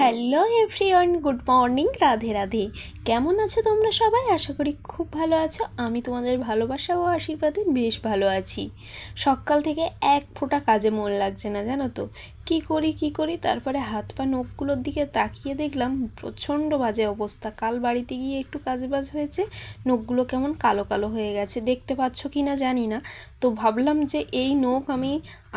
Hello everyone, good morning, Radhe Radhe. কেমন আছো তোমরা সবাই? আশা করি খুব ভালো আছো। আমি তোমাদের ভালোবাসা ও আশীর্বাদে বেশ ভালো আছি। সকাল থেকে এক ফোঁটা কাজে মন লাগছে না, জানো তো। কী করি তারপরে হাত পা নখগুলোর দিকে তাকিয়ে দেখলাম প্রচণ্ড বাজে অবস্থা। কাল বাড়িতে গিয়ে একটু কাজবাজ হয়েছে, নখগুলো কেমন কালো কালো হয়ে গেছে, দেখতে পাচ্ছ কি না জানি না। তো ভাবলাম যে এই নখ আমি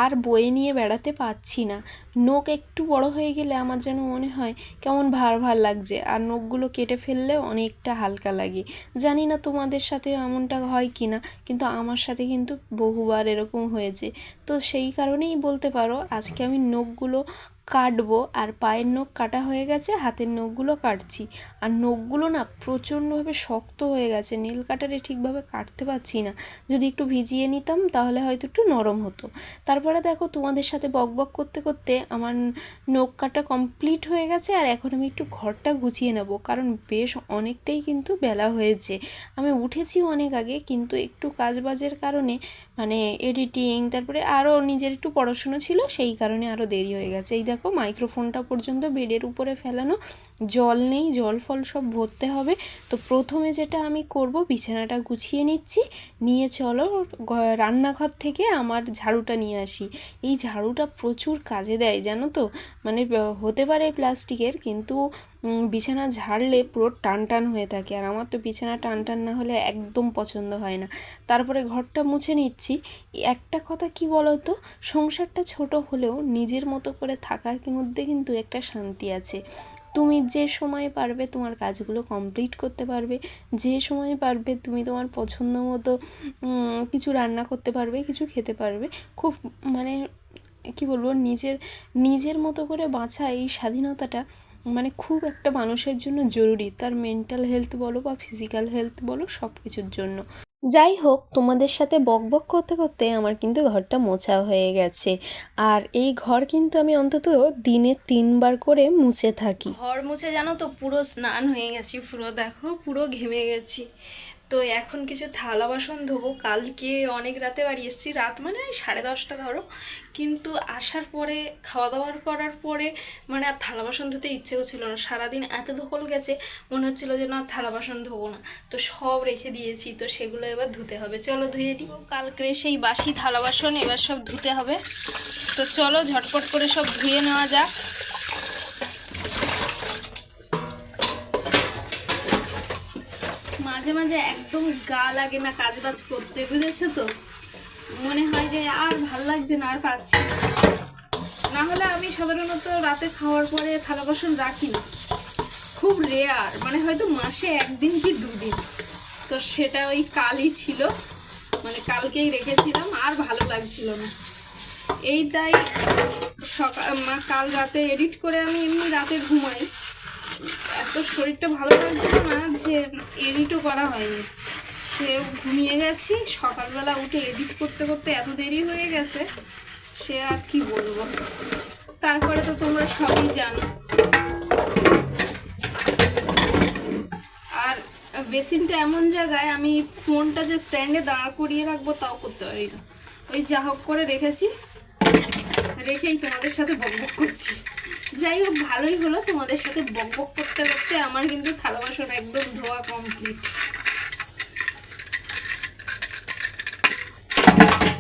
আর বয়ে নিয়ে বেড়াতে পারছি না। নখ একটু বড় হয়ে গেলে আমার যেন মনে হয় কেমন ভার ভার লাগছে, আর নখগুলো কেটে ফেললে অনেকটা হালকা লাগে। জানি না তোমাদের সাথে এমনটা হয় কি না, কিন্তু আমার সাথে কিন্তু বহুবার এরকম হয়েছে। তো সেই কারণেই বলতে পারো আজকে আমি নখগুলো কাটবো। আর পায়ের নখ কাটা হয়ে গেছে, হাতের নখগুলো কাটছি। আর নখগুলো না প্রচণ্ডভাবে শক্ত হয়ে গেছে, নেল কাটারে ঠিকভাবে কাটতে পারছি না। যদি একটু ভিজিয়ে নিতাম তাহলে হয়তো একটু নরম হতো। তারপরে দেখো তোমাদের সাথে বকবক করতে করতে আমার নখ কাটা কমপ্লিট হয়ে গেছে। আর এখন আমি একটু ঘরটা গুছিয়ে নেব, কারণ বেশ অনেকটাই কিন্তু বেলা হয়েছে। আমি উঠেছি অনেক আগে, কিন্তু একটু কাজবাজের কারণে মানে এডিটিং, তারপরে আরও নিজের একটু পড়াশুনো ছিল, সেই কারণে আরও দেরি হয়ে গেছে। এই দেখো মাইক্রোফোনটা পর্যন্ত বেডের উপরে ফেলানো, জল নেই, জল ফল সব ভরতে হবে। তো প্রথমে যেটা আমি করব, বিছানাটা গুছিয়ে নিচ্ছি, নিয়ে চলো রান্নাঘর থেকে আমার ঝাড়ুটা নিয়ে আসি। এই ঝাড়ুটা প্রচুর কাজে দেয় জানো তো। মানে হতে পারে প্লাস্টিকের, কিন্তু বিছানা ঝাড়লে পুরো টান টান হয়ে থাকে, আর আমার তো বিছানা টান টান না হলে একদম পছন্দ হয় না। তারপরে ঘরটা মুছে নিচ্ছি। একটা কথা কি বলো তো, সংসারটা ছোট হলেও নিজের মতো করে থাকার মধ্যে কিন্তু একটা শান্তি আছে। তুমি যে সময় পারবে তোমার কাজগুলো কমপ্লিট করতে পারবে, যে সময় পারবে তুমি তোমার পছন্দ মতো কিছু রান্না করতে পারবে, কিছু খেতে পারবে। খুব মানে কি বলবো, নিজের মতো করে বাঁচা এই স্বাধীনতাটা মানে খুব একটা মানুষের জন্য জরুরি, তার মেন্টাল হেলথ বলো বা ফিজিক্যাল হেলথ বলো, সব কিছুর জন্য। যাই হোক, তোমাদের সাথে বকবক করতে করতে আমার কিন্তু ঘরটা মোছা হয়ে গেছে। আর এই ঘর কিন্তু আমি অন্তত দিনে 3বার করে মুছে থাকি। ঘর মুছে জানো তো পুরো স্নান হয়ে গেছি, পুরো দেখো পুরো ঘেমে গেছি। তো এখন কিছু থালা বাসন ধোবো। কালকে অনেক রাতে বাড়ি এসেছি, রাত মানে 10:30 ধরো, কিন্তু আসার পরে খাওয়া দাওয়া করার পরে মানে আর থালা বাসন ধুতে ইচ্ছে করছিল না। সারাদিন এত ধকল গেছে, মনে হচ্ছিল যে না থালা বাসন ধোবো না। তো সব রেখে দিয়েছি, তো সেগুলো এবার ধুতে হবে। চলো ধুয়ে দিই। কালকে সেই বাসি থালা বাসন এবার সব ধুতে হবে। তো চলো ঝটপট করে সব ধুয়ে নেওয়া যাক। মাঝে মাঝে একদম গা লাগে না কাজবাজ করতে, বুঝেছো তো। মনে হয় যে আর ভাল লাগছে না, আর পারছি না। হলে আমি সাধারণত রাতে খাওয়ার পরে থালা বাসন রাখি না, খুব রেয়ার, মানে হয়তো মাসে 1 দিন কি 2 দিন। তো সেটা ওই কালই ছিল, মানে কালকেই রেখেছিলাম, আর ভালো লাগছিল না। এই তাই কাল রাতে এডিট করে আমি এমনি রাতে ঘুমাই, এত শরীরটা ভালো লাগছিল না যে এডিটও করা হয়নি। সেও ঘুমিয়ে গেছি, সকালবেলা উঠে এডিট করতে করতে এত দেরি হয়ে গেছে, সে আর কি বলবো। তারপরে তো তোমরা সবই জানো। আর বেসিনটা এমন জায়গায়, আমি ফোনটা যে স্ট্যান্ডে দাঁড় করিয়ে রাখবো তাও করতে পারি না। ওই যা হোক করে রেখেছি, রেখেই তোমাদের সাথে বকবক করছি। যাই হোক, ভালোই হলো, তোমাদের সাথে বকবক করতে করতে আমার কিন্তু থালা বাসন একদম ধোয়া কমপ্লিট।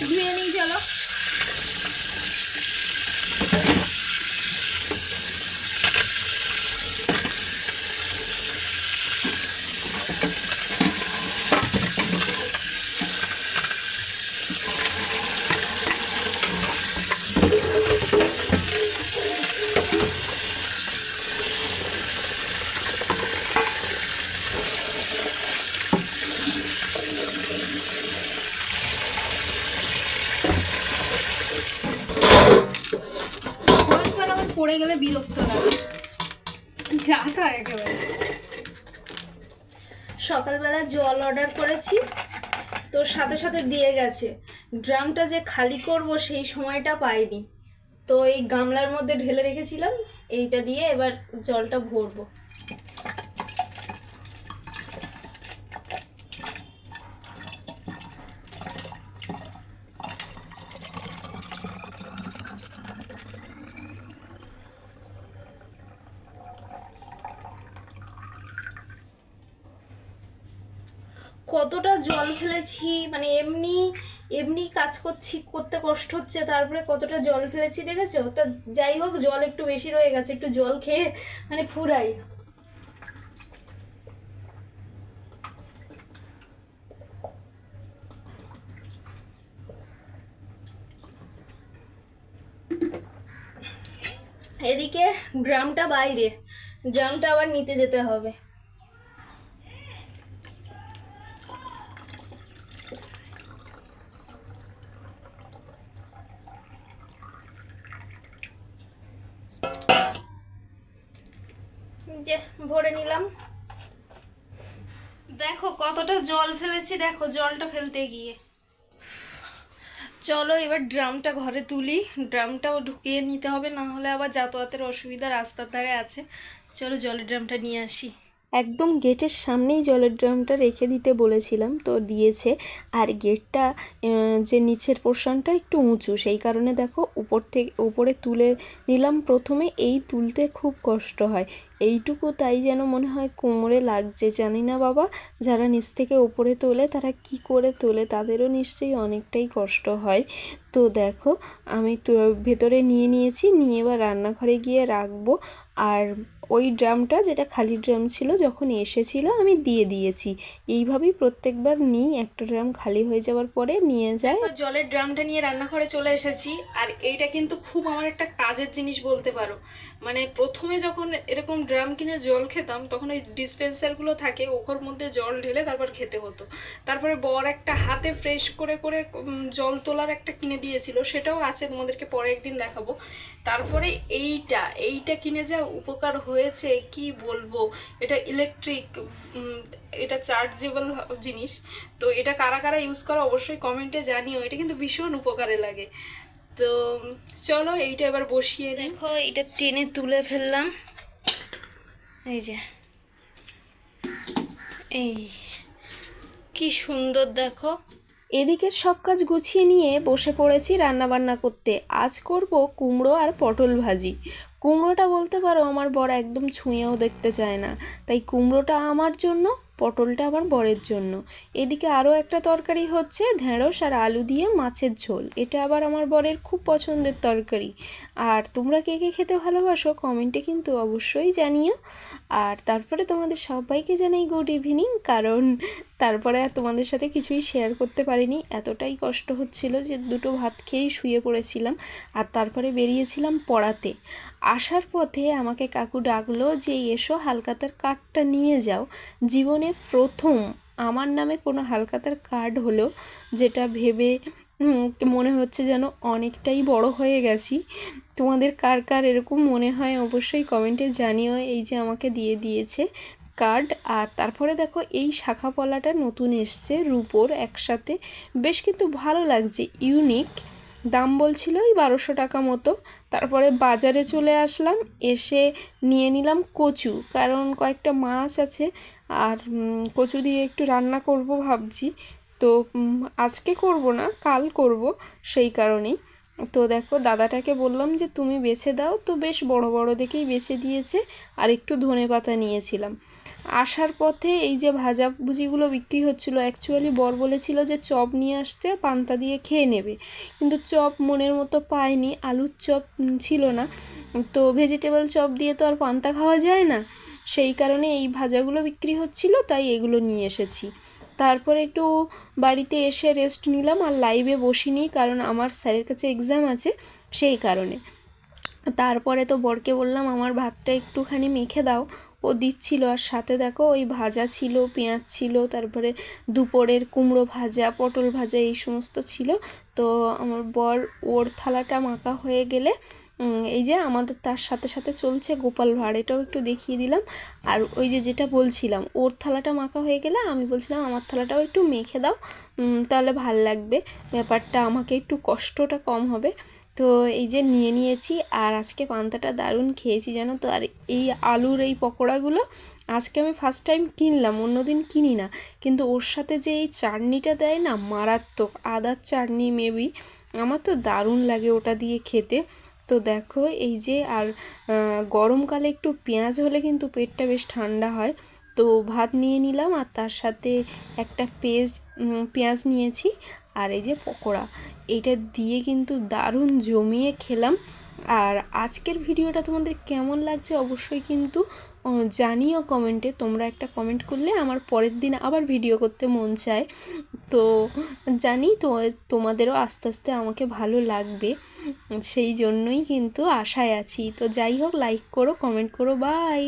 ধুয়ে নিই চলো। পড়ে গেলে বিরক্ত লাগে, যা তা একেবারে। সকালবেলা জল অর্ডার করেছি, তো সাথে সাথে দিয়ে গেছে। ড্রামটা যে খালি করব সেই সময়টা পাইনি, তো এই গামলার মধ্যে ঢেলে রেখেছিলাম, এইটা দিয়ে এবার জলটা ভরবো। কতটা জল ফেলেছি, মানে এমনি এমনি কাজ করতে কষ্ট হচ্ছে, তারপরে কতটা জল ফেলেছি দেখেছো? তা যাই হোক, জল একটু বেশি রয়ে গেছে, একটু জল খেয়ে মানে ফুরাই। এদিকে ড্রামটা বাইরে, ড্রামটা আবার নিতে যেতে হবে। যে ভরে নিলাম। দেখো কতটা জল ফেলেছি, দেখো জলটা ফেলতে গিয়ে। চলো এবার ড্রামটা ঘরে তুলি, ড্রামটাও ঢুকিয়ে নিতে হবে, না হলে আবার যাতায়াতের অসুবিধা রাস্তার ধারে আছে। চলো জলের ড্রামটা নিয়ে আসি। একদম গেটের সামনেই জলের ড্রামটা রেখে দিতে বলেছিলাম, তো দিয়েছে। আর গেটটা যে নিচের পোর্শনটা একটু উঁচু, সেই কারণে দেখো উপরে তুলে নিলাম প্রথমে। এই তুলতে খুব কষ্ট হয় এইটুকু, তাই যেন মনে হয় কোমরে লাগছে। জানি না বাবা, যারা নিচ থেকে উপরে তোলে তারা কি করে তোলে, তাদেরও নিশ্চয়ই অনেকটাই কষ্ট হয়। তো দেখো আমি তো ভেতরে নিয়েছি, নিয়ে এবার রান্নাঘরে গিয়ে রাখবো। আর ওই ড্রামটা, যেটা খালি ড্রাম ছিল, যখন এসেছিলো আমি দিয়ে দিয়েছি। এইভাবেই প্রত্যেকবার নিই, একটা ড্রাম খালি হয়ে যাওয়ার পরে নিয়ে যায়। জলের ড্রামটা নিয়ে রান্নাঘরে চলে এসেছি। আর এইটা কিন্তু খুব আমার একটা কাজের জিনিস বলতে পারো। মানে প্রথমে যখন এরকম ড্রাম কিনে জল খেতাম, তখন ওই ডিসপেন্সারগুলো থাকে, ওর মধ্যে জল ঢেলে তারপর খেতে হতো। তারপরে বর একটা হাতে ফ্রেশ করে করে জল তোলার একটা কিনে দিয়েছিল, সেটাও আছে, তোমাদেরকে পরে একদিন দেখাবো। তারপরে এইটা কিনে যা উপকার হয়েছে কি বলবো। এটা ইলেকট্রিক, এটা চার্জেবল জিনিস। তো এটা কারা কারা ইউজ করো অবশ্যই কমেন্টে জানিও, এটা কিন্তু ভীষণ উপকারে লাগে। তো চলো এইটা এবার বসিয়ে দেখো, এটা টেনে তুলে ফেললাম। এই যে, এই কি সুন্দর দেখো। এদিকের সব কাজ গুছিয়ে নিয়ে বসে পড়েছি রান্না বান্না করতে। আজ করব কুমড়ো আর পটল ভাজি। কুমড়োটা বলতে পারো আমার বর একদম ছুঁয়েও দেখতে চায় না, তাই কুমড়োটা আমার জন্য, পটলটা আমার বরের জন্য। এদিকে আরও একটা তরকারি হচ্ছে, ঢেঁড়স আর আলু দিয়ে মাছের ঝোল। এটা আবার আমার বরের খুব পছন্দের তরকারি। আর তোমরা কে কে খেতে ভালোবাসো কমেন্টে কিন্তু অবশ্যই জানিও। আর তারপরে তোমাদের সবাইকে জানাই গুড ইভিনিং, কারণ তারপরে আর তোমাদের সাথে কিছুই শেয়ার করতে পারিনি, এতটাই কষ্ট হচ্ছিল যে দুটো ভাত খেয়েই শুয়ে পড়েছিলাম। আর তারপরে বেরিয়েছিলাম পড়াতে। আসার পথে আমাকে কাকু ডাকলো যে এসো হালখাতার কার্ডটা নিয়ে যাও। জীবনে প্রথম আমার নামে কোনো হালখাতার কার্ড হলো, যেটা ভেবে মনে হচ্ছে যেন অনেকটাই বড় হয়ে গেছি। তোমাদের কার কার এরকম মনে হয় অবশ্যই কমেন্টে জানিও। এই যে আমাকে দিয়ে দিয়েছে কার্ড। আর তারপরে দেখো এই শাখা পলাটা নতুন এসছে রুপোর একসাথে, বেশ কিন্তু ভালো লাগছে, ইউনিক। দাম বলছিল ওই 1200 টাকা মতো। তারপরে বাজারে চলে আসলাম, এসে নিয়ে নিলাম কচু, কারণ কয়েকটা মাছ আছে আর কচু দিয়ে একটু রান্না করব ভাবছি। তো আজকে করব না, কাল করব, সেই কারণেই। তো দেখো দাদাটাকে বললাম যে তুমি বেছে দাও, তো বেশ বড় বড় দেখেই বেছে দিয়েছে। আর একটু ধনেপাতা নিয়েছিলাম। আসার পথে এই যে ভাজাভুজিগুলো বিক্রি হচ্ছিলো, অ্যাকচুয়ালি বর বলেছিল যে চপ নিয়ে আসতে, পান্তা দিয়ে খেয়ে নেবে, কিন্তু চপ মনের মতো পায়নি, আলুর চপ ছিল না। তো ভেজিটেবল চপ দিয়ে তো আর পান্তা খাওয়া যায় না, সেই কারণে এই ভাজাগুলো বিক্রি হচ্ছিলো, তাই এগুলো নিয়ে এসেছি। তারপরে একটু বাড়িতে এসে রেস্ট নিলাম, আর লাইভে বসিনি, কারণ আমার স্যারের কাছে এক্সাম আছে, সেই কারণে। তারপরে তো বরকে বললাম আমার ভাতটা একটুখানি মেখে দাও, ও দিচ্ছিল। আর সাথে দেখো ওই ভাজা ছিল, পেঁয়াজ ছিল, তারপরে দুপুরের কুমড়ো ভাজা, পটল ভাজা, এই সমস্ত ছিল। তো আমার বর ওর থালাটা মাখা হয়ে গেলে এই যে আমাদের তার সাথে সাথে চলছে গোপাল ভাঁড়, এটাও একটু দেখিয়ে দিলাম। আর ওই যে যেটা বলছিলাম, ওর থালাটা মাখা হয়ে গেলে আমি বলছিলাম আমার থালাটাও একটু মেখে দাও, তাহলে ভাল লাগবে, ব্যাপারটা আমাকে একটু কষ্টটা কম হবে। তো এই যে নিয়ে নিয়েছি। আর আজকে পান্তাটা দারুণ খেয়েছি জানো তো। আর এই আলুর এই পকোড়াগুলো আজকে আমি ফার্স্ট টাইম কিনলাম, অন্যদিন কিনি না, কিন্তু ওর সাথে যে এই চাটনিটা দেয় না, মারাত্মক, আদার চাটনি মেবি, আমার তো দারুণ লাগে ওটা দিয়ে খেতে। তো দেখো এই যে, আর গরমকালে একটু পেঁয়াজ হলে কিন্তু পেটটা বেশ ঠান্ডা হয়। তো ভাত নিয়ে নিলাম, আর তার সাথে একটা পেঁয়াজ নিয়েছি, আর এই যে পকোড়া, এইটা দিয়ে কিন্তু দারুণ জমিয়ে খেলাম। আর আজকের ভিডিওটা তোমাদের কেমন লাগছে অবশ্যই কিন্তু জানিও কমেন্টে। তোমরা একটা কমেন্ট করলে আমার পরের দিন আবার ভিডিও করতে মন চায়। তো জানি তো তোমাদেরও আস্তে আস্তে আমাকে ভালো লাগবে, সেই জন্যই কিন্তু আশায় আছি। তো যাই হোক, লাইক করো, কমেন্ট করো, বাই।